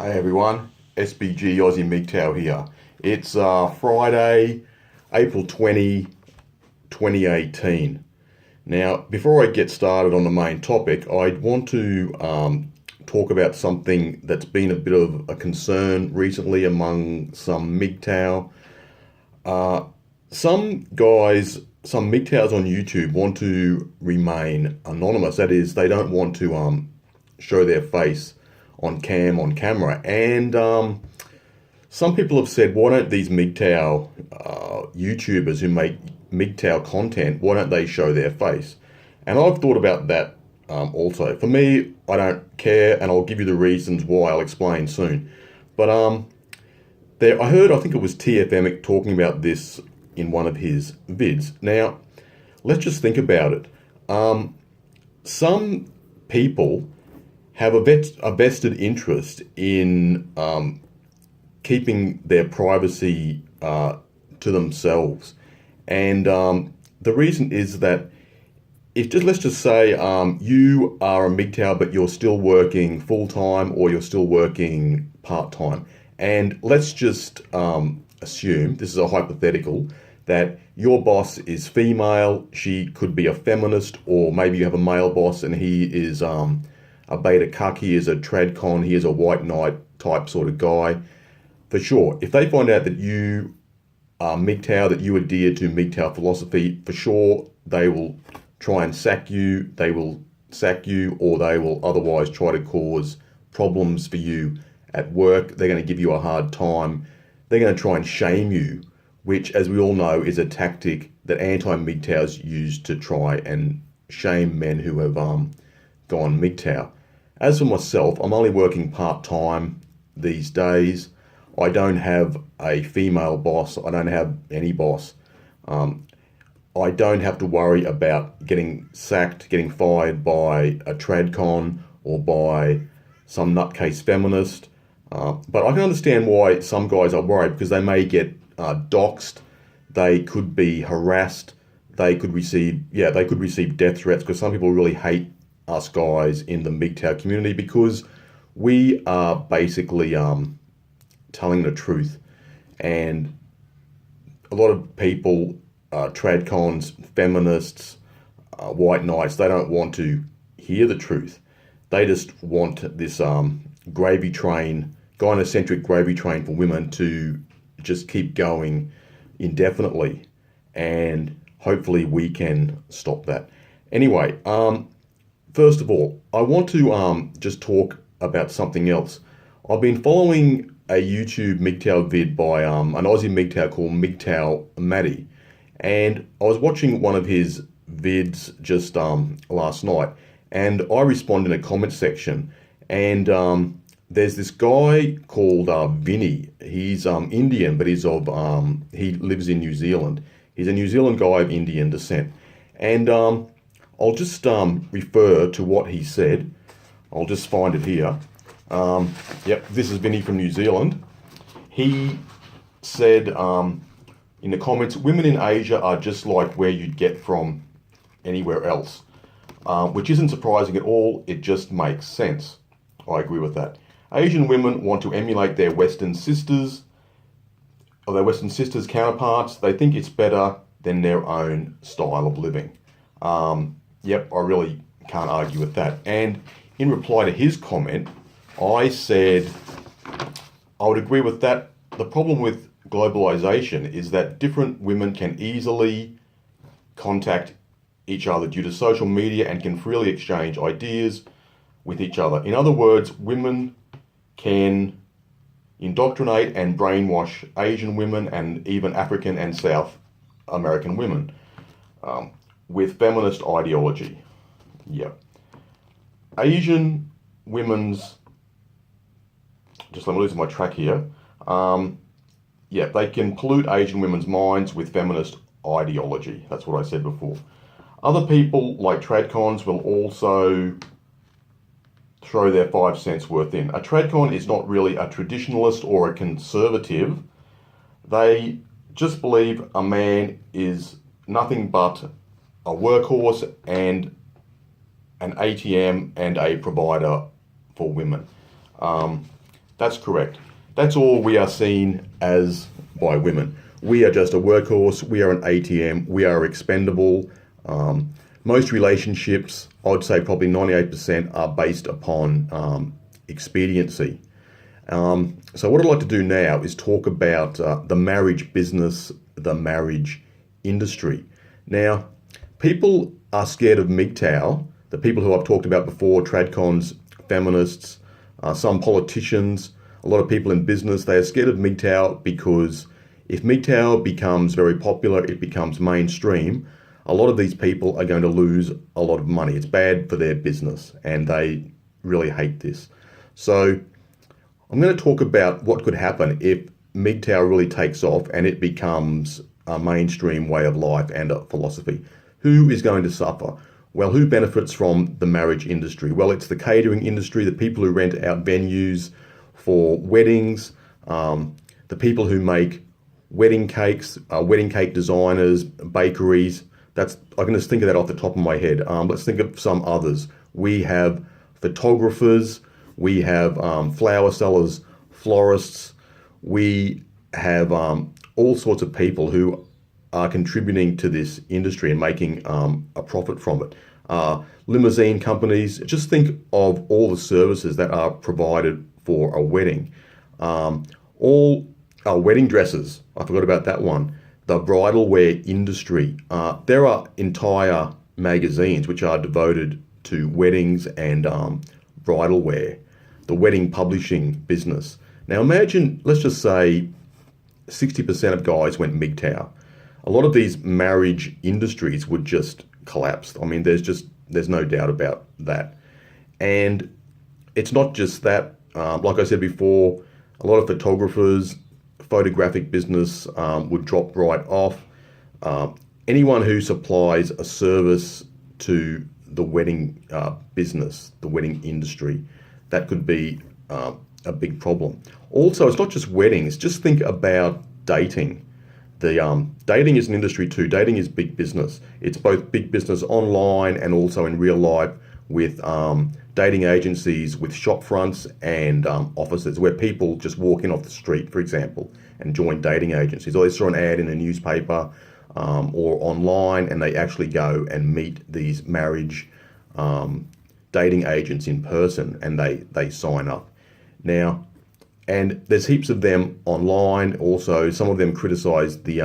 Hey everyone, SBG Aussie MGTOW here. It's Friday, April 2018. Now, before I get started on the main topic, I want to talk about something that's been a bit of a concern recently among some MGTOW. Some guys, some MGTOWs on YouTube want to remain anonymous. That is, they don't want to show their face on camera. And some people have said, why don't these MGTOW YouTubers who make MGTOW content, why don't they show their face? And I've thought about that also. For me, I don't care, and I'll give you the reasons why. I'll explain soon. But I think it was TFM talking about this in one of his vids. Now, let's just think about it. Some people have a vested interest in keeping their privacy to themselves. And the reason is that let's just say you are a MGTOW, but you're still working full-time or you're still working part-time. And let's just assume, this is a hypothetical, that your boss is female, she could be a feminist, or maybe you have a male boss and he is a beta cuck, he is a tradcon, he is a white knight type sort of guy. For sure, if they find out that you are MGTOW, that you adhere to MGTOW philosophy, for sure they will try and sack you, or they will otherwise try to cause problems for you at work. They're going to give you a hard time. They're going to try and shame you, which, as we all know, is a tactic that anti-MGTOWs use to try and shame men who have gone MGTOW. As for myself, I'm only working part-time these days. I don't have a female boss. I don't have any boss. I don't have to worry about getting sacked, getting fired by a tradcon or by some nutcase feminist. But I can understand why some guys are worried, because they may get doxxed, they could be harassed, they could receive death threats, because some people really hate us guys in the MGTOW community because we are basically telling the truth. And a lot of people, tradcons, feminists, white knights, they don't want to hear the truth. They just want this gravy train, gynocentric gravy train for women to just keep going indefinitely. And hopefully we can stop that. Anyway, first of all, I want to just talk about something else. I've been following a YouTube MGTOW vid by an Aussie MGTOW called MGTOW Matty. And I was watching one of his vids just last night, and I responded in a comment section, and there's this guy called Vinny. He's Indian, but he lives in New Zealand. He's a New Zealand guy of Indian descent. And I'll just refer to what he said. I'll just find it here. Yep, this is Vinny from New Zealand. He said in the comments, women in Asia are just like where you'd get from anywhere else, which isn't surprising at all. It just makes sense. I agree with that. Asian women want to emulate their Western sisters, or their Western sisters' counterparts. They think it's better than their own style of living. Yep, I really can't argue with that. And in reply to his comment, I said I would agree with that. The problem with globalization is that different women can easily contact each other due to social media and can freely exchange ideas with each other. In other words, women can indoctrinate and brainwash Asian women and even African and South American women with feminist ideology. Yeah. Asian women's, just let me lose my track here. Yeah, they can pollute Asian women's minds with feminist ideology. That's what I said before. Other people, like tradcons, will also throw their 5 cents worth in. A tradcon is not really a traditionalist or a conservative. They just believe a man is nothing but a workhorse and an ATM and a provider for women. That's correct. That's all we are seen as by women. We are just a workhorse. We are an ATM. We are expendable. Most relationships, I'd say probably 98%, are based upon expediency. So what I'd like to do now is talk about the marriage business, the marriage industry. Now, people are scared of MGTOW, the people who I've talked about before, tradcons, feminists, some politicians, a lot of people in business. They are scared of MGTOW because if MGTOW becomes very popular, it becomes mainstream, a lot of these people are going to lose a lot of money. It's bad for their business and they really hate this. So I'm going to talk about what could happen if MGTOW really takes off and it becomes a mainstream way of life and a philosophy. Who is going to suffer? Well, who benefits from the marriage industry? Well, it's the catering industry, the people who rent out venues for weddings, the people who make wedding cakes, wedding cake designers, bakeries. I can just think of that off the top of my head. Let's think of some others. We have photographers, we have flower sellers, florists, we have all sorts of people who are contributing to this industry and making a profit from it. Limousine companies, just think of all the services that are provided for a wedding. All wedding dresses, I forgot about that one. The bridal wear industry. There are entire magazines which are devoted to weddings and bridal wear. The wedding publishing business. Now imagine, let's just say 60% of guys went MGTOW. A lot of these marriage industries would just collapse. I mean, there's no doubt about that. And it's not just that. Like I said before, a lot of photographers, photographic business would drop right off. Anyone who supplies a service to the wedding business, the wedding industry, that could be a big problem. Also, it's not just weddings. Just think about dating. Dating is an industry too. Dating is big business. It's both big business online and also in real life with dating agencies, with shop fronts and offices where people just walk in off the street, for example, and join dating agencies. Or they saw an ad in a newspaper or online and they actually go and meet these marriage dating agents in person and they sign up. Now, and there's heaps of them online. Also, some of them criticize the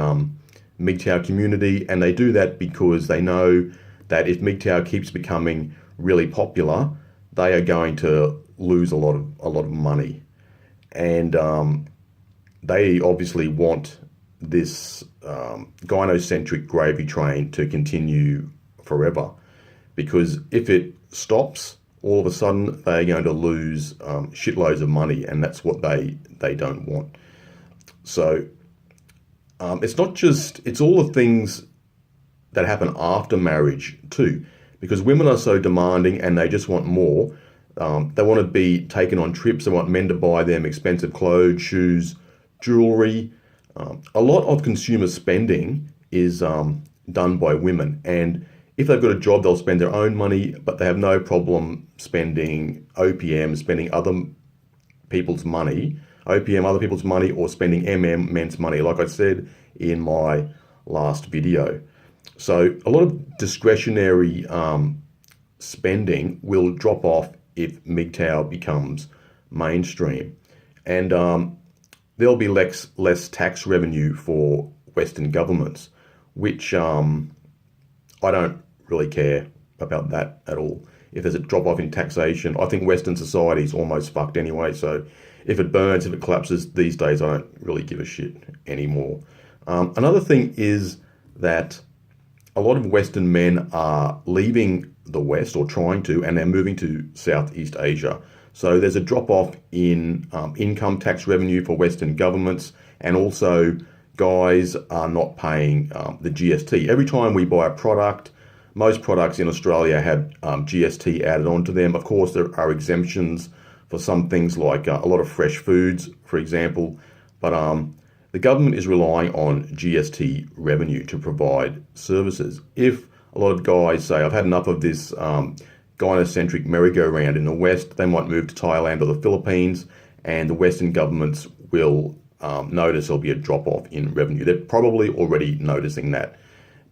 MGTOW community, and they do that because they know that if MGTOW keeps becoming really popular, they are going to lose a lot of money, and they obviously want this gynocentric gravy train to continue forever, because if it stops, all of a sudden they're going to lose shitloads of money, and that's what they don't want. So it's not just, it's all the things that happen after marriage too, because women are so demanding and they just want more. They want to be taken on trips. They want men to buy them expensive clothes, shoes, jewelry. A lot of consumer spending is done by women, and if they've got a job, they'll spend their own money, but they have no problem spending OPM, spending other people's money, OPM, other people's money, or spending MM, men's money, like I said in my last video. So a lot of discretionary spending will drop off if MGTOW becomes mainstream. And there'll be less tax revenue for Western governments, which I don't really care about that at all. If there's a drop off in taxation, I think Western society is almost fucked anyway. So if it burns, if it collapses these days, I don't really give a shit anymore. Another thing is that a lot of Western men are leaving the West, or trying to, and they're moving to Southeast Asia. So there's a drop off in income tax revenue for Western governments, and also guys are not paying the GST. Every time we buy a product, most products in Australia have GST added onto them. Of course, there are exemptions for some things like a lot of fresh foods, for example, but the government is relying on GST revenue to provide services. If a lot of guys say, I've had enough of this gynocentric merry-go-round in the West, they might move to Thailand or the Philippines, and the Western governments will notice there'll be a drop-off in revenue. They're probably already noticing that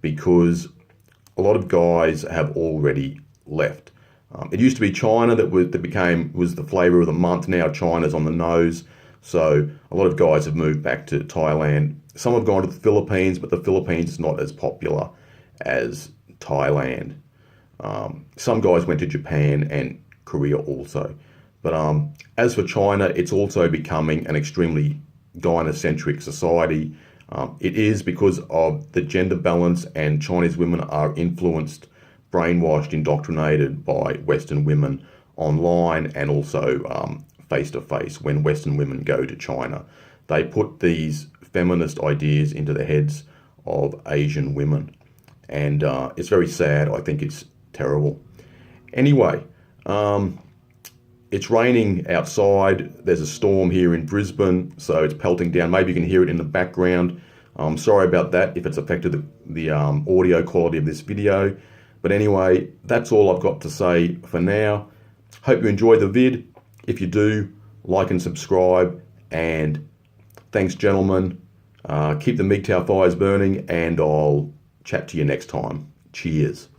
because a lot of guys have already left. It used to be China that was the flavor of the month. Now China's on the nose. So a lot of guys have moved back to Thailand. Some have gone to the Philippines, but the Philippines is not as popular as Thailand. Some guys went to Japan and Korea also. But as for China, it's also becoming an extremely gynocentric society. It is because of the gender balance, and Chinese women are influenced, brainwashed, indoctrinated by Western women online and also face-to-face. When Western women go to China, they put these feminist ideas into the heads of Asian women. And it's very sad. I think it's terrible. Anyway, it's raining outside. There's a storm here in Brisbane, so it's pelting down. Maybe you can hear it in the background. I'm sorry about that if it's affected the audio quality of this video. But anyway, that's all I've got to say for now. Hope you enjoyed the vid. If you do, like and subscribe. And thanks, gentlemen. Keep the MGTOW fires burning, and I'll chat to you next time. Cheers.